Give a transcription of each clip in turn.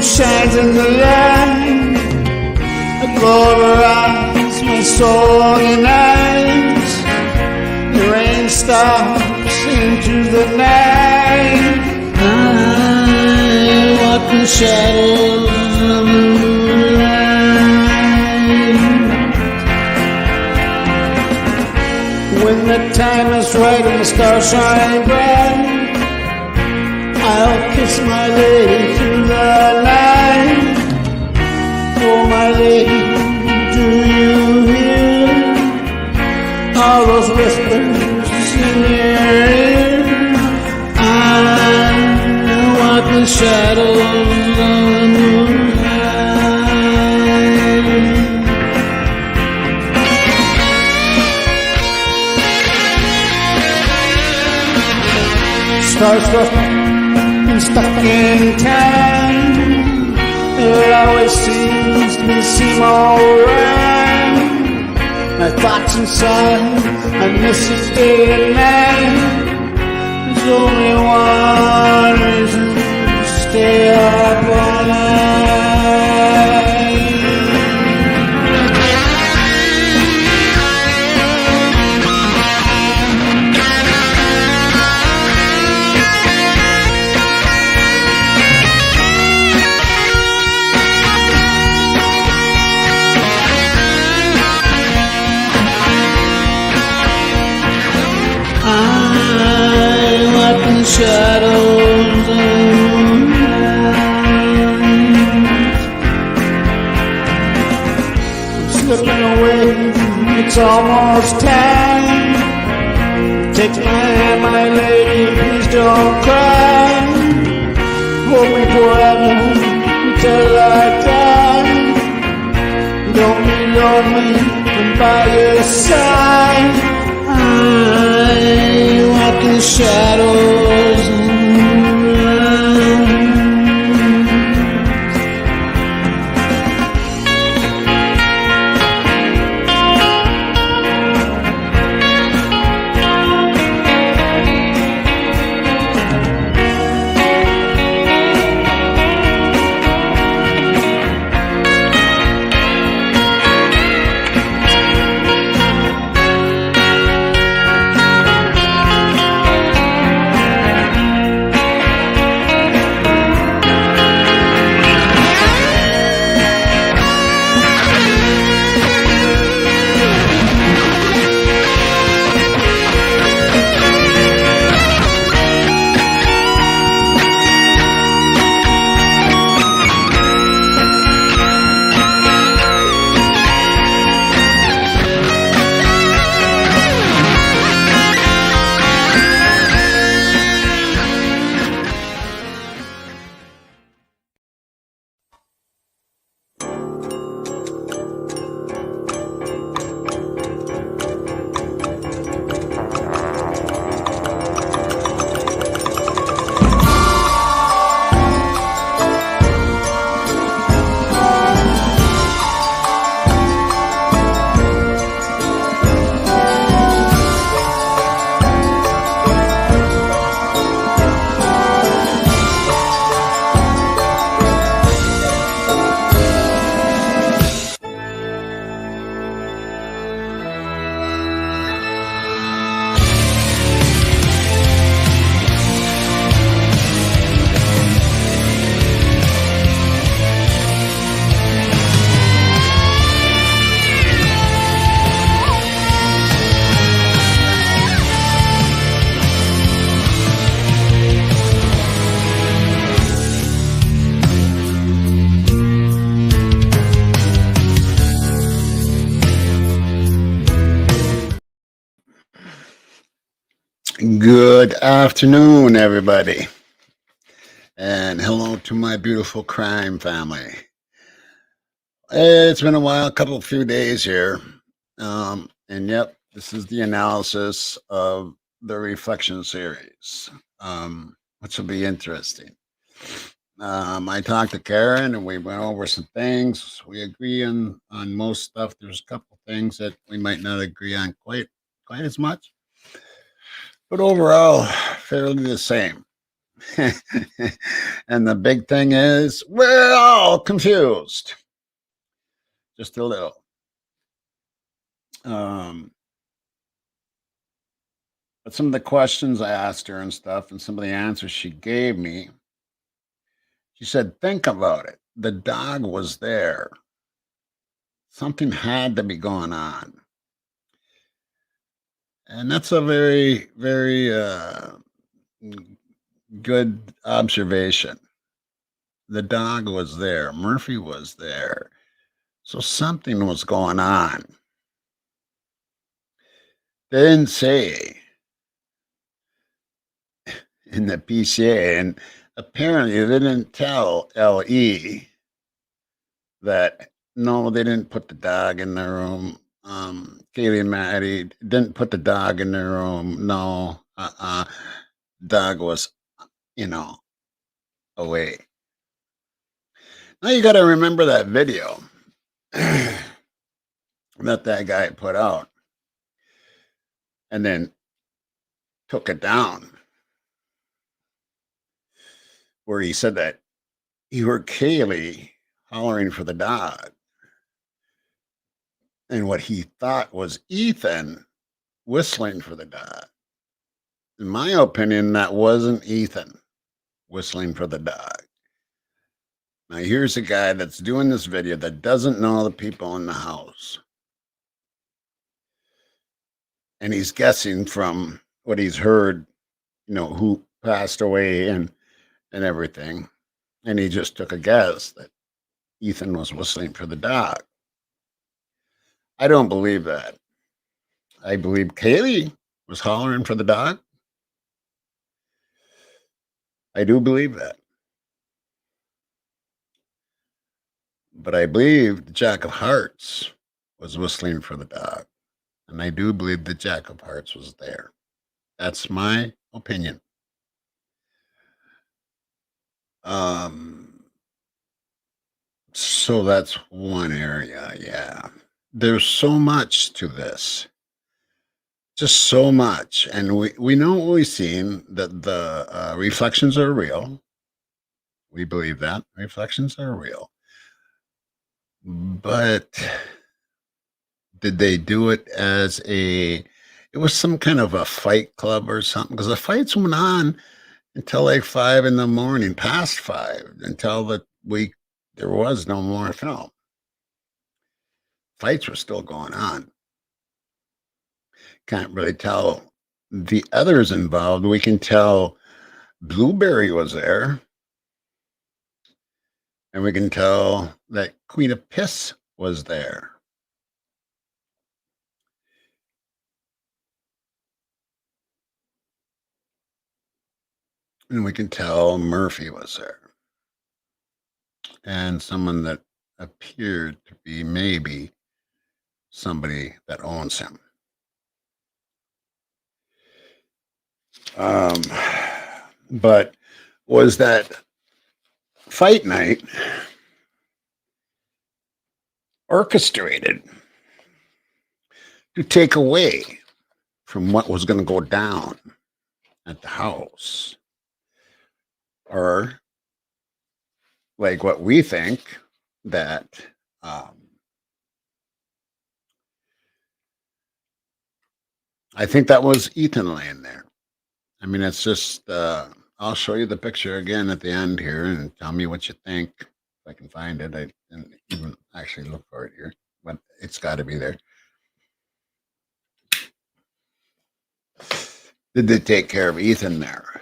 shines in the light, a glorifies my soul and eyes. The rain stops into the night. I walk in the shadows of the moonlight. When the time is right and the stars shine bright, I'll kiss my lady through the night. Oh, my lady, do you hear all those whispers in your ear? I walk in the shadows of the moonlight. Stars stuck in time. It always seems to seem alright. My thoughts inside, I miss it day and night. There's only one reason to stay up all night. Shadows of night. I'm slipping away, it's almost time. Take my hand, my lady, please don't cry. Hold me forever until I die. Don't be lonely, I'm by your side. I walk in the shadows of Good afternoon, everybody, and hello to my beautiful crime family. It's been a while, a few days here, and yep, this is the analysis of the reflection series, which will be interesting. I talked to Karen, and we went over some things. We agree on most stuff. There's a couple things that we might not agree on quite as much. But overall, fairly the same. And the big thing is, we're all confused. Just a little. But some of the questions I asked her and stuff, and some of the answers she gave me, she said, think about it. The dog was there. Something had to be going on. And that's a very, very good observation. The dog was there. Murphy was there. So something was going on. They didn't say in the PCA, and apparently they didn't tell LE that no, they didn't put the dog in the room. Kaylee and Maddie didn't put the dog in the room. No, dog was, you know, away. Now you got to remember that video that that guy put out and then took it down, where he said that he heard Kaylee hollering for the dog. And what he thought was Ethan whistling for the dog. In my opinion, that wasn't Ethan whistling for the dog. Now, here's a guy that's doing this video that doesn't know the people in the house. And he's guessing from what he's heard, who passed away and everything. And he just took a guess that Ethan was whistling for the dog. I don't believe that. I believe Kaylee was hollering for the dog. I do believe that. But I believe the Jack of Hearts was whistling for the dog. And I do believe the Jack of Hearts was there. That's my opinion. So that's one area, yeah. There's so much to this. Just so much. And we know what we've seen, that the reflections are real. We believe that. Reflections are real. But did they do it as it was some kind of a fight club or something? Because the fights went on until like 5 in the morning, past 5, until there was no more film. Fights were still going on. Can't really tell the others involved. We can tell Blueberry was there. And we can tell that Queen of Piss was there. And we can tell Murphy was there. And someone that appeared to be maybe somebody that owns him. But was that fight night orchestrated to take away from what was going to go down at the house? Or like what we think, that I think that was Ethan laying there. I mean, it's just, I'll show you the picture again at the end here and tell me what you think. If I can find it, I didn't even actually look for it here, but it's got to be there. Did they take care of Ethan there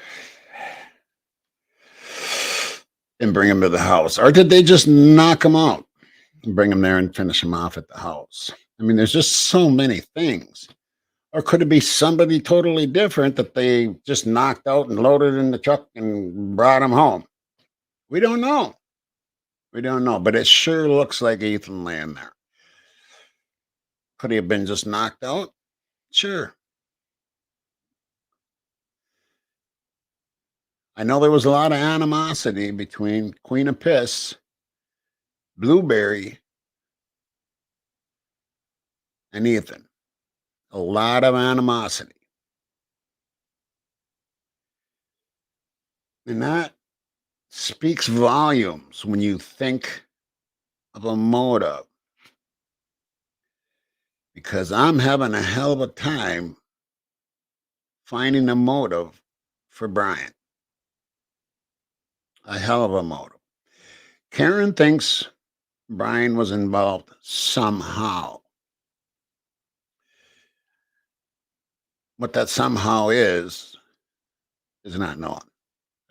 and bring him to the house? Or did they just knock him out and bring him there and finish him off at the house? I mean, there's just so many things. Or could it be somebody totally different that they just knocked out and loaded in the truck and brought him home? We don't know. We don't know, but it sure looks like Ethan laying there. Could he have been just knocked out? Sure. I know there was a lot of animosity between Queen of Piss, Blueberry, and Ethan. A lot of animosity. And that speaks volumes when you think of a motive, because I'm having a hell of a time finding a motive for Brian. A hell of a motive. Karen thinks Brian was involved somehow. What that somehow is not known.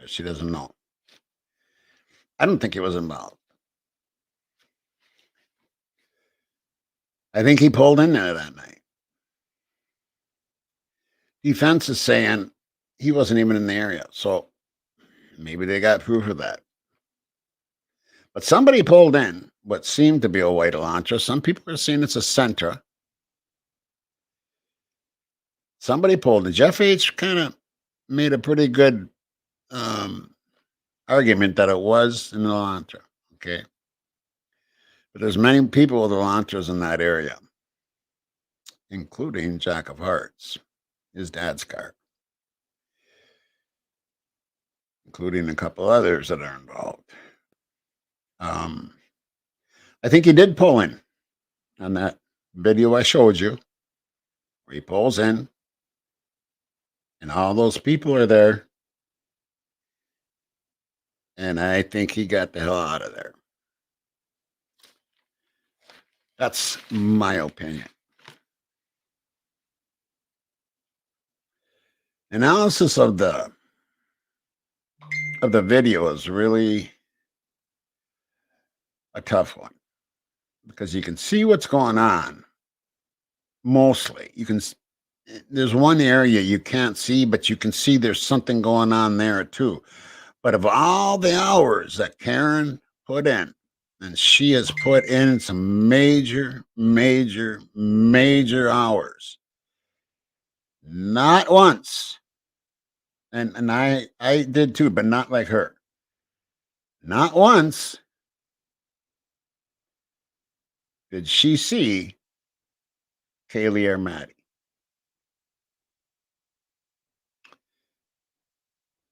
She doesn't know. I don't think he was involved. I think he pulled in there that night. Defense is saying he wasn't even in the area, so maybe they got proof of that. But somebody pulled in what seemed to be a white Elantra. Some people are saying it's a Sentra. Somebody pulled it. Jeff H. kind of made a pretty good argument that it was an Elantra. Okay. But there's many people with Elantras in that area, including Jack of Hearts, his dad's car, including a couple others that are involved. I think he did pull in on that video I showed you, where he pulls in and all those people are there. And I think he got the hell out of there. That's my opinion. Analysis of the video is really a tough one, because you can see what's going on. Mostly there's one area you can't see, but you can see there's something going on there too. But of all the hours that Karen put in, and she has put in some major hours, not once, and I did too, but not like her, not once did she see Kaylee or Maddie.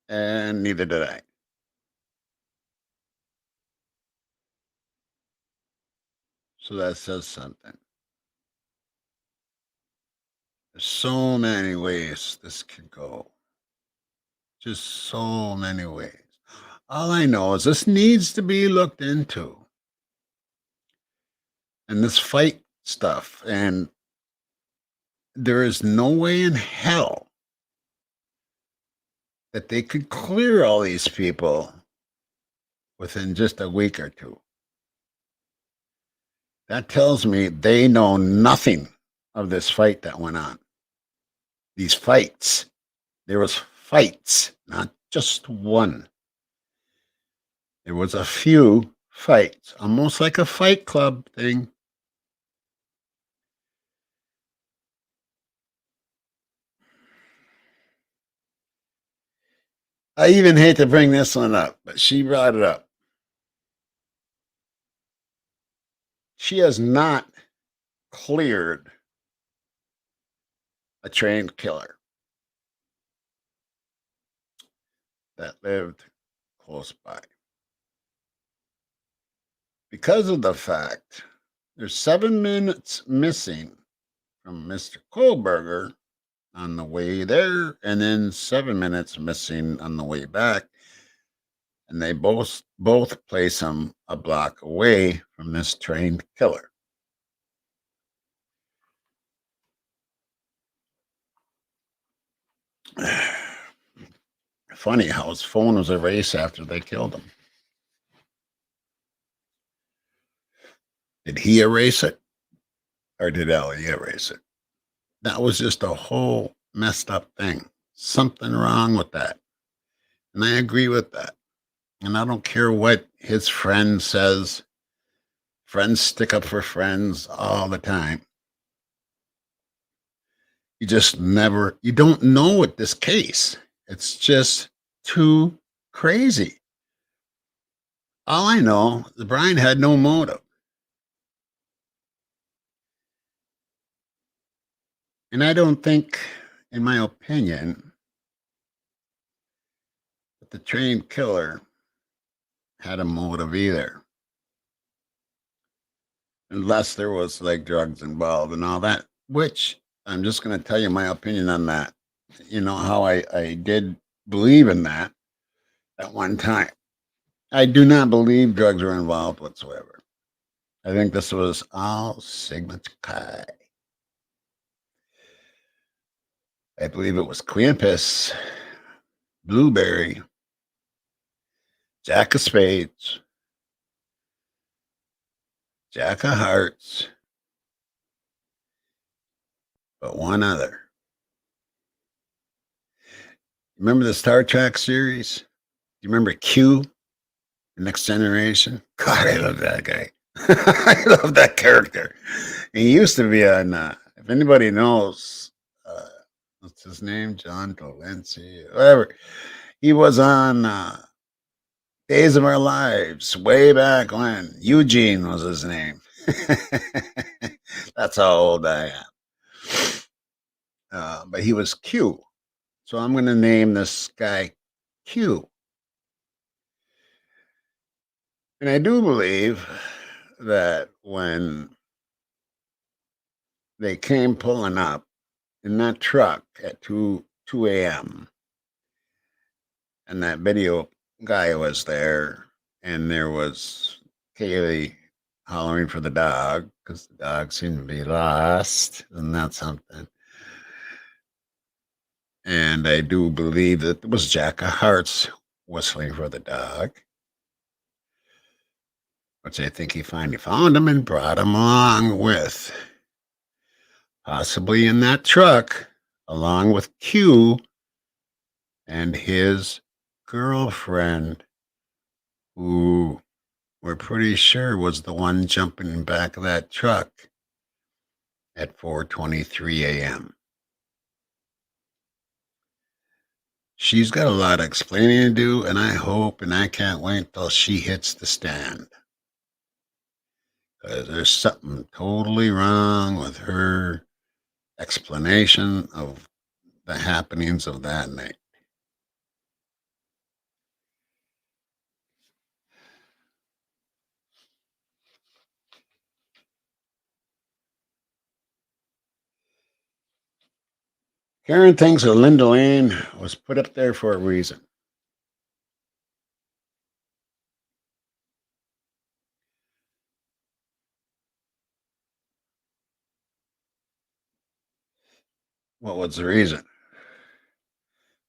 And neither did I. So that says something. There's so many ways this could go. Just so many ways. All I know is this needs to be looked into. And this fight stuff. And there is no way in hell that they could clear all these people within just a week or two. That tells me they know nothing of this fight that went on. These fights. There was fights, not just one. There was a few fights, almost like a Fight Club thing. I even hate to bring this one up, but she brought it up. She has not cleared a trained killer that lived close by, because of the fact there's 7 minutes missing from Mr. Kohlberger on the way there, and then 7 minutes missing on the way back. And they both place him a block away from this trained killer. Funny how his phone was erased after they killed him. Did he erase it? Or did Ellie erase it? That was just a whole messed up thing. Something wrong with that. And I agree with that. And I don't care what his friend says. Friends stick up for friends all the time. You just never, you don't know with this case. It's just too crazy. All I know is Brian had no motive. And I don't think, in my opinion, that the trained killer had a motive either, unless there was like drugs involved and all that, which I'm just going to tell you my opinion on that. You know how I did believe in that at one time. I do not believe drugs were involved whatsoever. I think this was all Sigma Chi. I believe it was Krampus, Blueberry, Jack of Spades, Jack of Hearts, but one other. Remember the Star Trek series? Do you remember Q, the Next Generation? God, I love that guy. I love that character. He used to be on, if anybody knows, what's his name? John Delancey, whatever. He was on Days of Our Lives way back when. Eugene was his name. That's how old I am. But he was Q. So I'm going to name this guy Q. And I do believe that when they came pulling up in that truck at 2 a.m., and that video guy was there, and there was Kaylee hollering for the dog because the dog seemed to be lost, and that's something. And I do believe that it was Jack of Hearts whistling for the dog, which I think he finally found him and brought him along with, possibly in that truck, along with Q and his girlfriend, who we're pretty sure was the one jumping in back of that truck at 4:23 a.m. She's got a lot of explaining to do, and I hope and I can't wait till she hits the stand. Because there's something totally wrong with her explanation of the happenings of that night. Karen thinks that Linda Lane was put up there for a reason. What was the reason?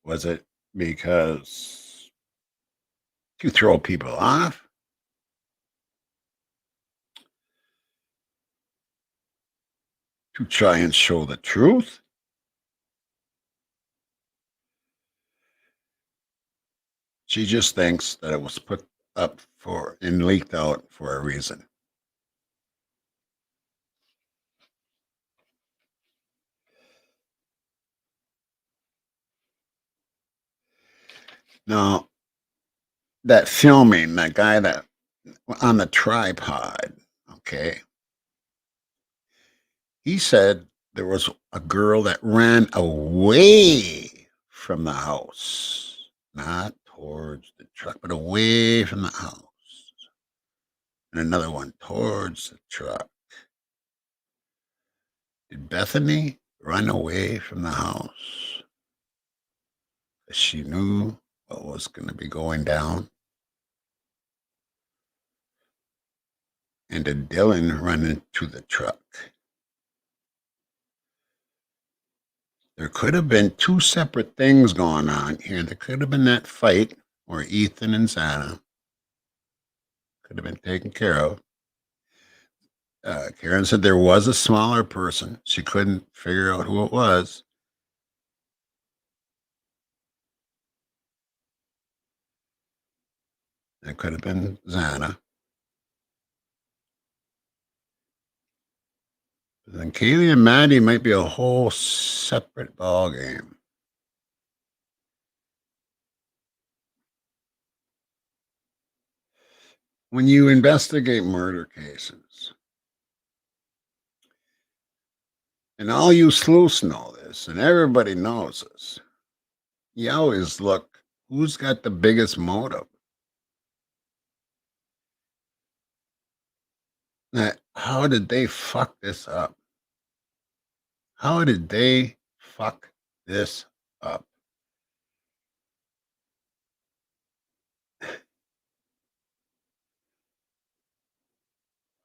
Was it because to throw people off? To try and show the truth? She just thinks that it was put up for and leaked out for a reason. Now, that filming, that guy that on the tripod, okay, he said there was a girl that ran away from the house, not towards the truck, but away from the house, and another one towards the truck. Did Bethany run away from the house? She knew what was going to be going down. And did Dylan run into the truck? There could have been two separate things going on here. There could have been that fight where Ethan and Zana could have been taken care of. Karen said there was a smaller person. She couldn't figure out who it was. It could have been Zana. But then Kaylee and Maddie might be a whole separate ball game. When you investigate murder cases, and all you sleuths know this, and everybody knows this, you always look Who's got the biggest motive? How did they fuck this up? How did they fuck this up?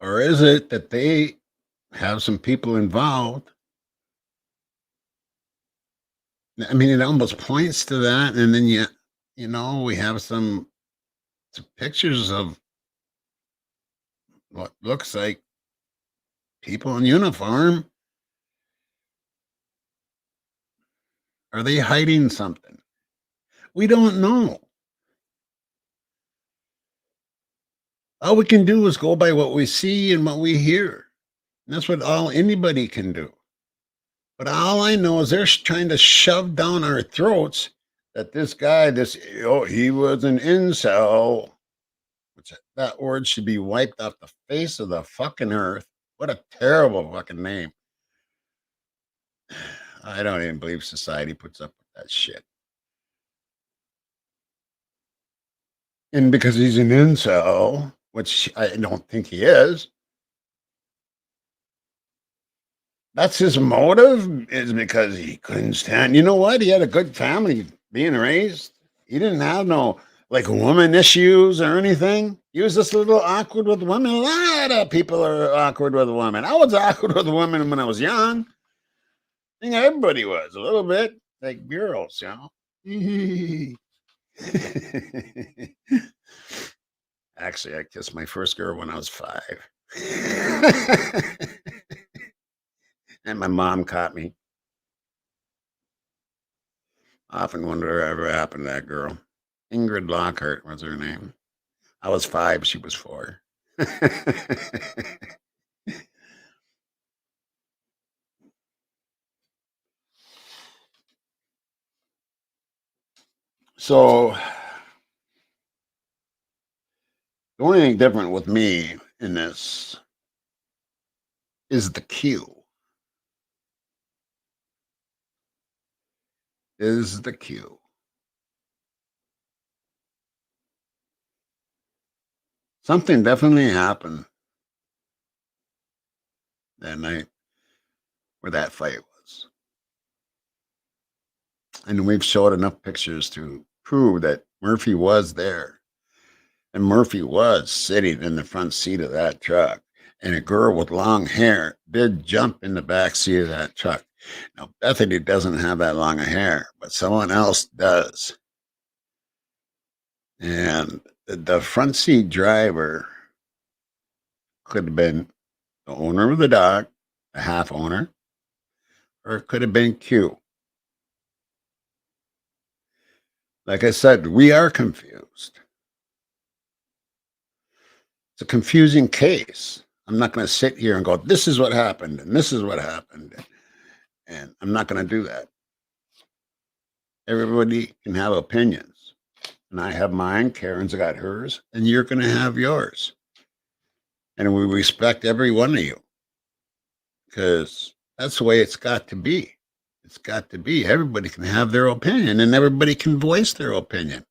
Or is it that they have some people involved? I mean, it almost points to that, and then we have some pictures of what looks like people in uniform. Are they hiding something? We don't know. All we can do is go by what we see and what we hear. And that's what all anybody can do. But all I know is they're trying to shove down our throats that this guy, he was an incel. Which that word should be wiped off the face of the fucking earth. What a terrible fucking name. I don't even believe society puts up with that shit. And because he's an incel, which I don't think he is, that's his motive, is because he couldn't stand. You know what? He had a good family being raised. He didn't have no like woman issues or anything. He was just a little awkward with women. A lot of people are awkward with women. I was awkward with women when I was young. I think everybody was a little bit like girls, Actually, I kissed my first girl when I was 5. And my mom caught me. I often wonder whatever happened to that girl. Ingrid Lockhart was her name. I was 5, she was 4. So the only thing different with me in this is the cue. Is the cue. Something definitely happened that night where that fight was. And we've showed enough pictures to prove that Murphy was there. And Murphy was sitting in the front seat of that truck. And a girl with long hair did jump in the back seat of that truck. Now, Bethany doesn't have that long of hair, but someone else does. And the front seat driver could have been the owner of the dog, the half owner, or it could have been Q. Like I said, we are confused. It's a confusing case. I'm not going to sit here and go, this is what happened, and this is what happened. And I'm not going to do that. Everybody can have opinions. And I have mine, Karen's got hers, and you're going to have yours. And we respect every one of you because that's the way it's got to be. It's got to be. Everybody can have their opinion and everybody can voice their opinion.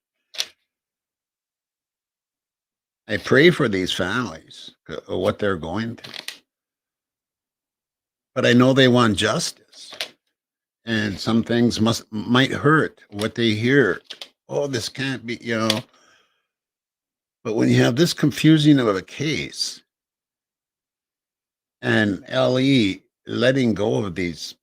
I pray for these families, what they're going through. But I know they want justice. And some things might hurt what they hear. Oh, this can't be, But when you have this confusing of a case and LE letting go of these,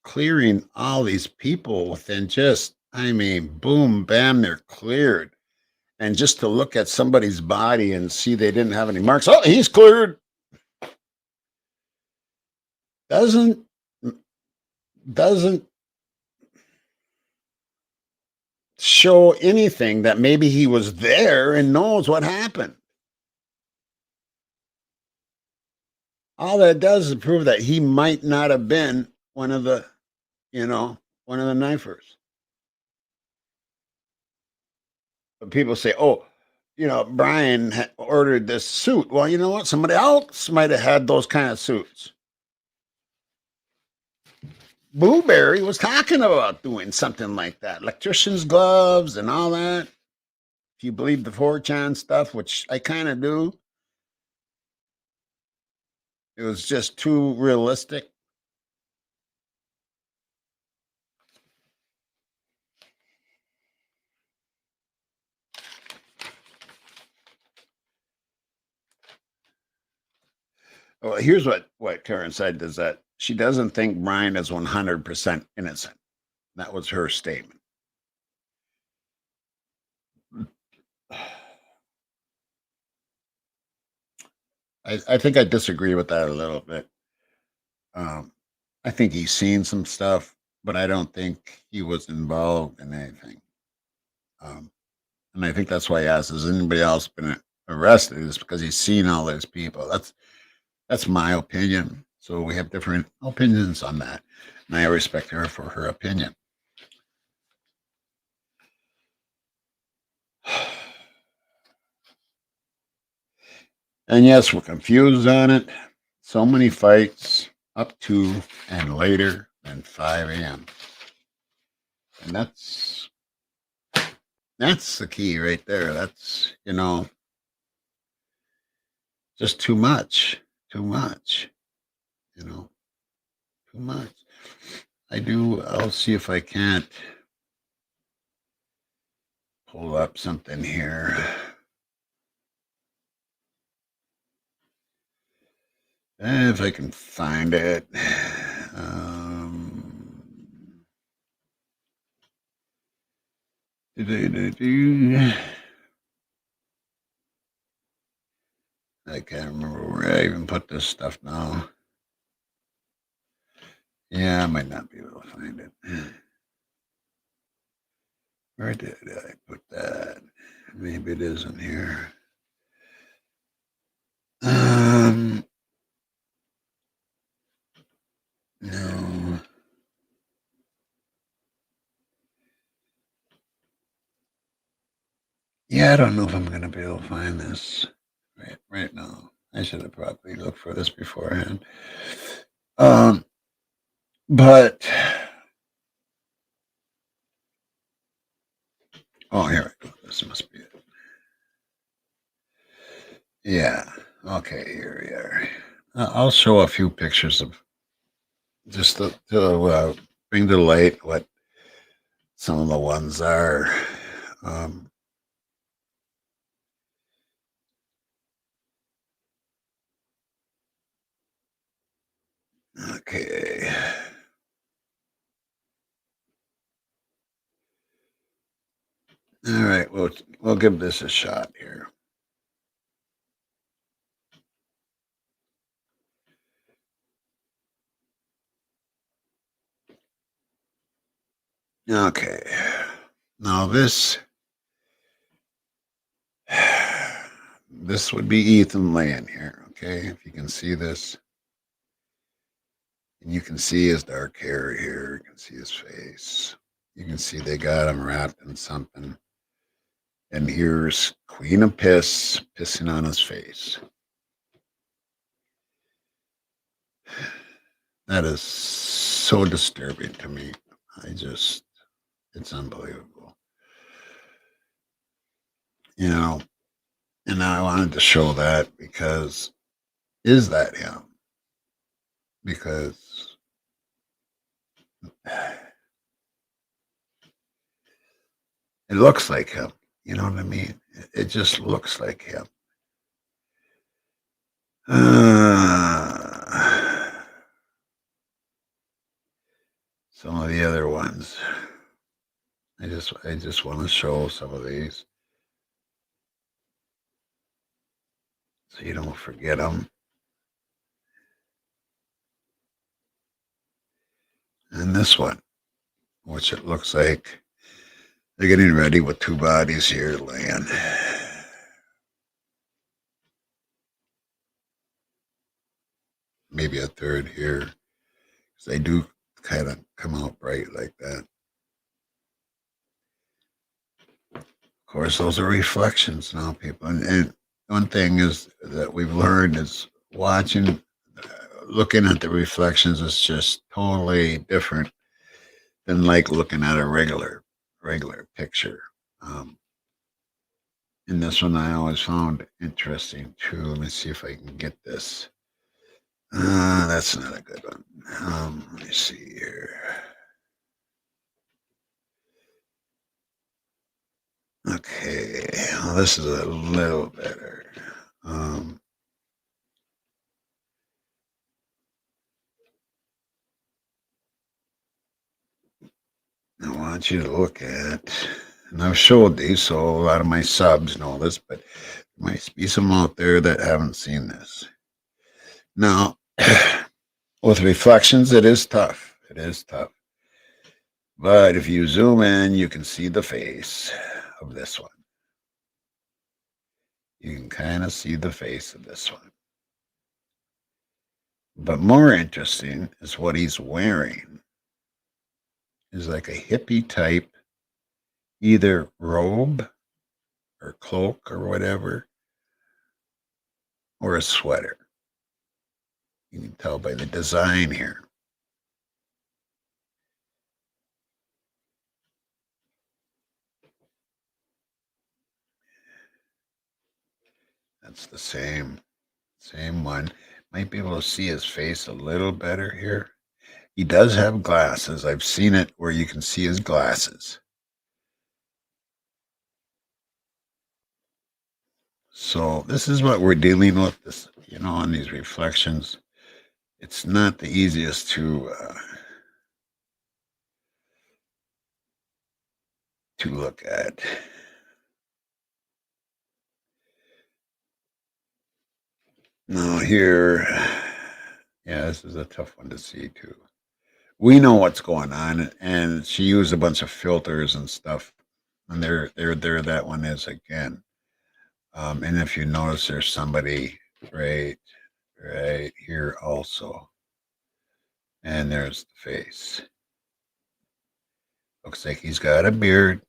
clearing all these people within just, boom, bam, they're cleared. And just to look at somebody's body and see they didn't have any marks. Oh, he's cleared. Doesn't show anything that maybe he was there and knows what happened. All that does is prove that he might not have been one of the knifers. But people say, oh, Brian ordered this suit. Well, you know what? Somebody else might have had those kind of suits. Blueberry was talking about doing something like that, electrician's gloves and all that. If you believe the 4chan stuff, which I kind of do, it was just too realistic. Well, here's what Karen said is that she doesn't think Brian is 100% innocent. That was her statement. I think I disagree with that a little bit. Um, I think he's seen some stuff, but I don't think he was involved in anything. Um, and I think that's why he asked, has anybody else been arrested? Is because he's seen all those people. That's my opinion. So we have different opinions on that. And I respect her for her opinion. And yes, we're confused on it. So many fights up to and later than 5 a.m. And that's the key right there. That's, just too much. Too much. You know, too much. I'll see if I can't pull up something here. If I can find it. I can't remember where I even put this stuff now. Yeah, I might not be able to find it. Where did I put that? Maybe it isn't here. No. Yeah, I don't know if I'm gonna be able to find this right now. I should have probably looked for this beforehand. But oh, here we go. This must be it. Yeah. Okay, here we are. I'll show a few pictures of just to bring to light what some of the ones are. Okay. All right. We'll give this a shot here. Okay. Now this would be Ethan laying here. Okay, if you can see this, and you can see his dark hair here. You can see his face. You can see they got him wrapped in something. And here's Queen of Piss pissing on his face. That is so disturbing to me. It's unbelievable. And I wanted to show that because is that him? Because it looks like him. You know what I mean? It just looks like him. Some of the other ones. I just want to show some of these so you don't forget them. And this one, which it looks like they're getting ready with two bodies here laying. Maybe a third here. Because they do kind of come out bright like that. Of course, those are reflections now, people. And one thing is that we've learned is watching looking at the reflections is just totally different than like looking at a regular picture. Um, and this one I always found interesting too. Let me see if I can get this. That's not a good one. Let me see here. Okay, well, this is a little better. Um, I want you to look at, and I've showed these, so a lot of my subs know this, but there might be some out there that haven't seen this. Now, with reflections, it is tough. It is tough. But if you zoom in, you can see the face of this one. You can kind of see the face of this one. But more interesting is what he's wearing. Is like a hippie type, either robe or cloak or whatever, or a sweater. You can tell by the design here. That's the same one. Might be able to see his face a little better here. He does have glasses. I've seen it where you can see his glasses. So this is what we're dealing with. This, on these reflections, it's not the easiest to look at. Now here, yeah, this is a tough one to see too. We know what's going on, and she used a bunch of filters and stuff, and there that one is again. And if you notice, there's somebody right here also, and there's the face. Looks like he's got a beard.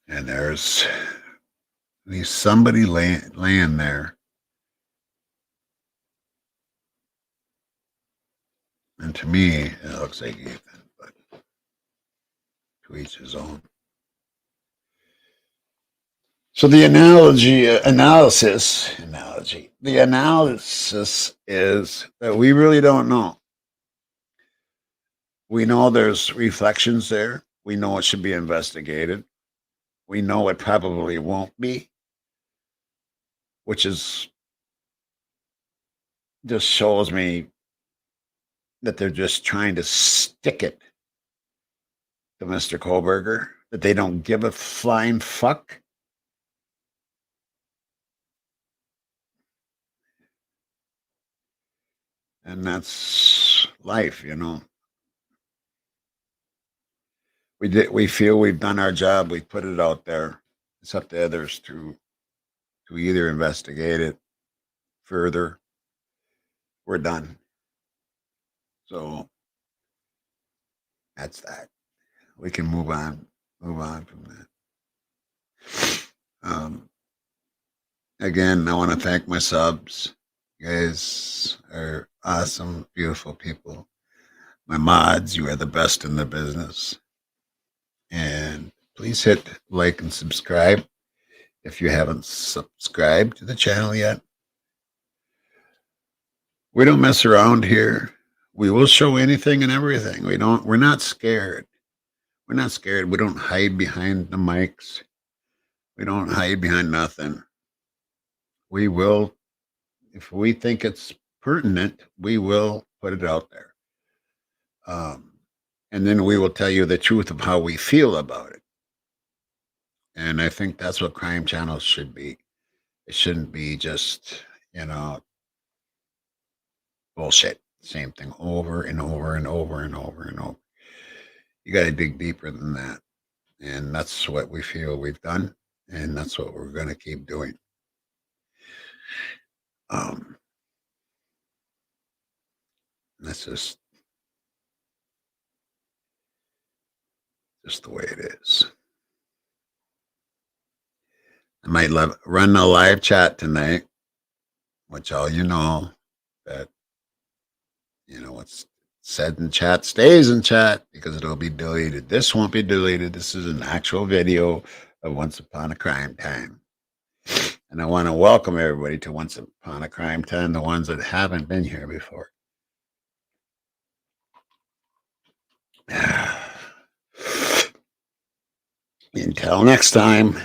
And there's at least somebody laying there. And to me, it looks like Ethan, but to each his own. So the the analysis is that we really don't know. We know there's reflections there. We know it should be investigated. We know it probably won't be, which is just shows me that they're just trying to stick it to Mr. Kohlberger, that they don't give a flying fuck. And that's life. We feel we've done our job, we put it out there. It's up to others to either investigate it further. We're done. So that's that. We can move on from that. Again, I want to thank my subs. You guys are awesome, beautiful people. My mods, you are the best in the business. And please hit like and subscribe if you haven't subscribed to the channel yet. We don't mess around here. We will show anything and everything. We're not scared. We're not scared. We don't hide behind the mics. We don't hide behind nothing. We will, if we think it's pertinent, we will put it out there. And then we will tell you the truth of how we feel about it. And I think that's what crime channels should be. It shouldn't be just, bullshit. Same thing over and over and over and over and over. You got to dig deeper than that. And that's what we feel we've done. And that's what we're going to keep doing. That's just the way it is. I might run a live chat tonight, which all you know that, what's said in chat stays in chat because it'll be deleted. This won't be deleted. This is an actual video of Once Upon a Crime Time. And I want to welcome everybody to Once Upon a Crime Time, the ones that haven't been here before. Until next time.